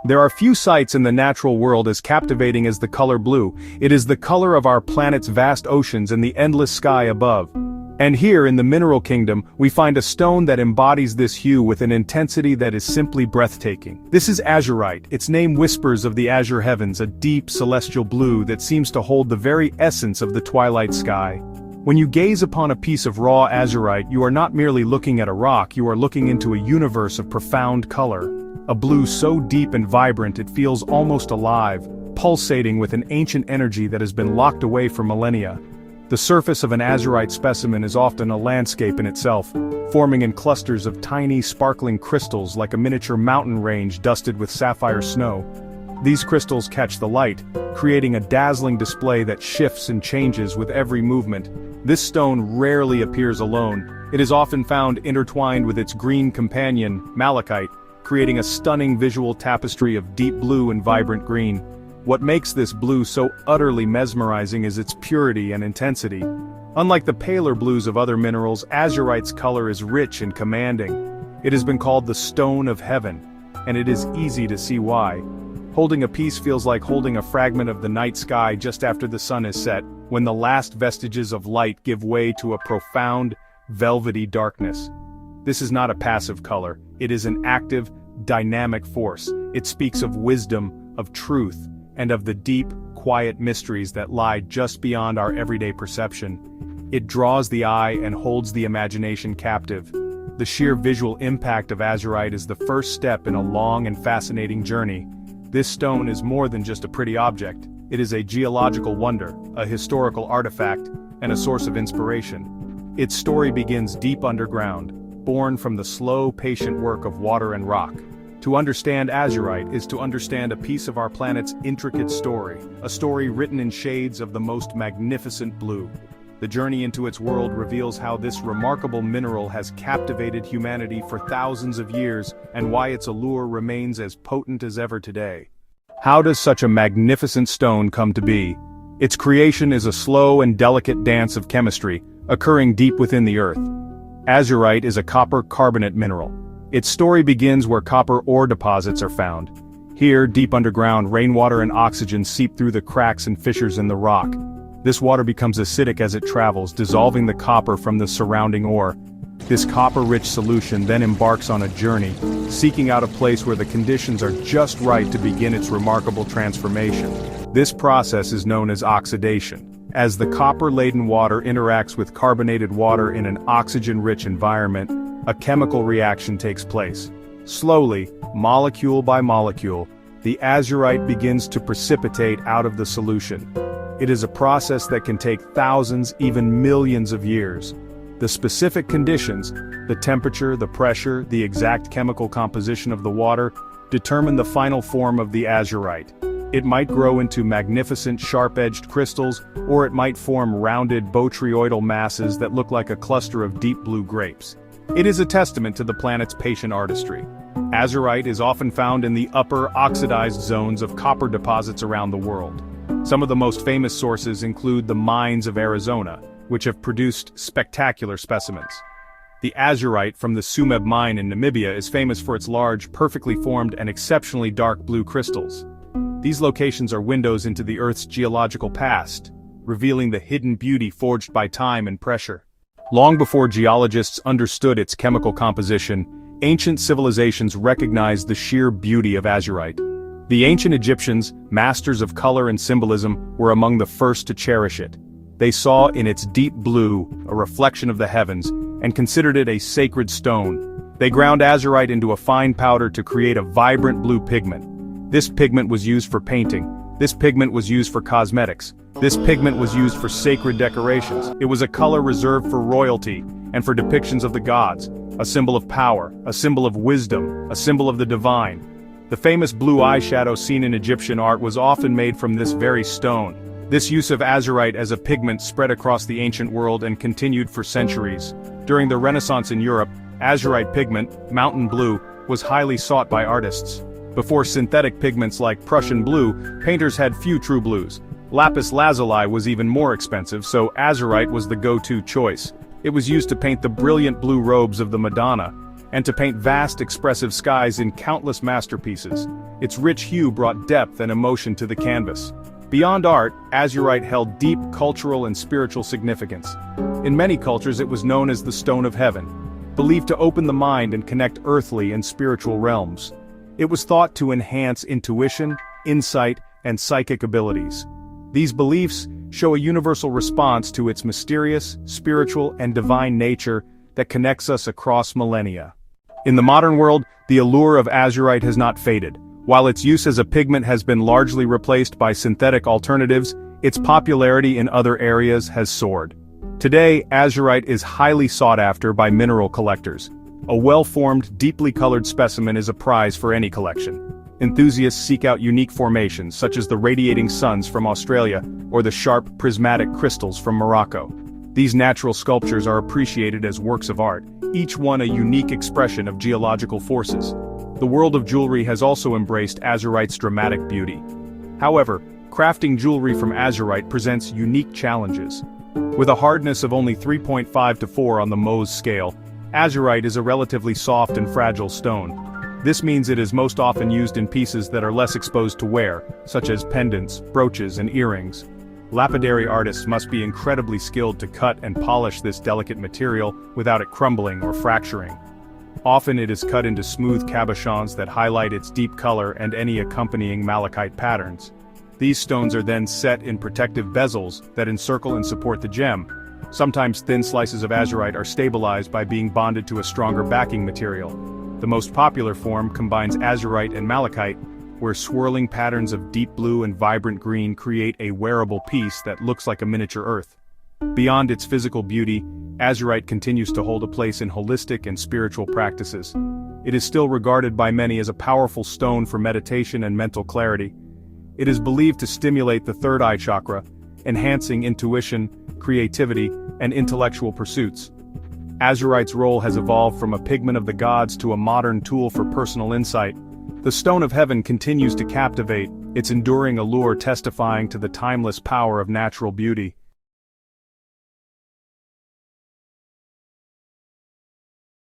There are few sights in the natural world as captivating as the color blue. It is the color of our planet's vast oceans and the endless sky above. And here in the mineral kingdom, we find a stone that embodies this hue with an intensity that is simply breathtaking. This is azurite. Its name whispers of the azure heavens, a deep celestial blue that seems to hold the very essence of the twilight sky. When you gaze upon a piece of raw azurite, you are not merely looking at a rock, you are looking into a universe of profound color. A blue so deep and vibrant it feels almost alive, pulsating with an ancient energy that has been locked away for millennia. The surface of an azurite specimen is often a landscape in itself, forming in clusters of tiny, sparkling crystals like a miniature mountain range dusted with sapphire snow. These crystals catch the light, creating a dazzling display that shifts and changes with every movement. This stone rarely appears alone. It is often found intertwined with its green companion, malachite, creating a stunning visual tapestry of deep blue and vibrant green. What makes this blue so utterly mesmerizing is its purity and intensity. Unlike the paler blues of other minerals, azurite's color is rich and commanding. It has been called the stone of heaven, and it is easy to see why. Holding a piece feels like holding a fragment of the night sky just after the sun is set, when the last vestiges of light give way to a profound, velvety darkness. This is not a passive color, it is an active, dynamic force. It speaks of wisdom, of truth, and of the deep, quiet mysteries that lie just beyond our everyday perception. It draws the eye and holds the imagination captive. The sheer visual impact of azurite is the first step in a long and fascinating journey. This stone is more than just a pretty object. It is a geological wonder, a historical artifact, and a source of inspiration. Its story begins deep underground, born from the slow, patient work of water and rock. To understand azurite is to understand a piece of our planet's intricate story, a story written in shades of the most magnificent blue. The journey into its world reveals how this remarkable mineral has captivated humanity for thousands of years and why its allure remains as potent as ever today. How does such a magnificent stone come to be? Its creation is a slow and delicate dance of chemistry, occurring deep within the earth. Azurite is a copper carbonate mineral. Its story begins where copper ore deposits are found. Here, deep underground, rainwater and oxygen seep through the cracks and fissures in the rock. This water becomes acidic as it travels, dissolving the copper from the surrounding ore. This copper-rich solution then embarks on a journey, seeking out a place where the conditions are just right to begin its remarkable transformation. This process is known as oxidation. As the copper-laden water interacts with carbonated water in an oxygen-rich environment, a chemical reaction takes place. Slowly, molecule by molecule, the azurite begins to precipitate out of the solution. It is a process that can take thousands, even millions of years. The specific conditions, the temperature, the pressure, the exact chemical composition of the water, determine the final form of the azurite. It might grow into magnificent sharp-edged crystals, or it might form rounded botryoidal masses that look like a cluster of deep blue grapes. It is a testament to the planet's patient artistry. Azurite is often found in the upper, oxidized zones of copper deposits around the world. Some of the most famous sources include the mines of Arizona, which have produced spectacular specimens. The azurite from the Tsumeb mine in Namibia is famous for its large, perfectly formed and exceptionally dark blue crystals. These locations are windows into the Earth's geological past, revealing the hidden beauty forged by time and pressure. Long before geologists understood its chemical composition, ancient civilizations recognized the sheer beauty of azurite. The ancient Egyptians, masters of color and symbolism, were among the first to cherish it. They saw in its deep blue a reflection of the heavens, and considered it a sacred stone. They ground azurite into a fine powder to create a vibrant blue pigment. This pigment was used for painting. This pigment was used for cosmetics. This pigment was used for sacred decorations. It was a color reserved for royalty and for depictions of the gods, a symbol of power, a symbol of wisdom, a symbol of the divine. The famous blue eyeshadow seen in Egyptian art was often made from this very stone. This use of azurite as a pigment spread across the ancient world and continued for centuries. During the Renaissance in Europe, azurite pigment, mountain blue, was highly sought by artists. Before synthetic pigments like Prussian blue, painters had few true blues. Lapis lazuli was even more expensive, so azurite was the go-to choice. It was used to paint the brilliant blue robes of the Madonna. and to paint vast expressive skies in countless masterpieces. Its rich hue brought depth and emotion to the canvas. Beyond art, azurite held deep cultural and spiritual significance. In many cultures it was known as the Stone of Heaven, believed to open the mind and connect earthly and spiritual realms. It was thought to enhance intuition, insight, and psychic abilities. These beliefs show a universal response to its mysterious, spiritual, and divine nature that connects us across millennia. In the modern world, the allure of azurite has not faded. While its use as a pigment has been largely replaced by synthetic alternatives, its popularity in other areas has soared. Today, azurite is highly sought after by mineral collectors. A well-formed, deeply colored specimen is a prize for any collection. Enthusiasts seek out unique formations such as the radiating suns from Australia or the sharp, prismatic crystals from Morocco. These natural sculptures are appreciated as works of art, each one a unique expression of geological forces. The world of jewelry has also embraced azurite's dramatic beauty. However, crafting jewelry from azurite presents unique challenges. With a hardness of only 3.5 to 4 on the Mohs scale, azurite is a relatively soft and fragile stone. This means it is most often used in pieces that are less exposed to wear, such as pendants, brooches, and earrings. Lapidary artists must be incredibly skilled to cut and polish this delicate material without it crumbling or fracturing. Often it is cut into smooth cabochons that highlight its deep color and any accompanying malachite patterns. These stones are then set in protective bezels that encircle and support the gem. Sometimes thin slices of azurite are stabilized by being bonded to a stronger backing material. The most popular form combines azurite and malachite, where swirling patterns of deep blue and vibrant green create a wearable piece that looks like a miniature Earth. Beyond its physical beauty, azurite continues to hold a place in holistic and spiritual practices. It is still regarded by many as a powerful stone for meditation and mental clarity. It is believed to stimulate the third eye chakra, enhancing intuition, creativity, and intellectual pursuits. Azurite's role has evolved from a pigment of the gods to a modern tool for personal insight. The Stone of Heaven continues to captivate, its enduring allure testifying to the timeless power of natural beauty.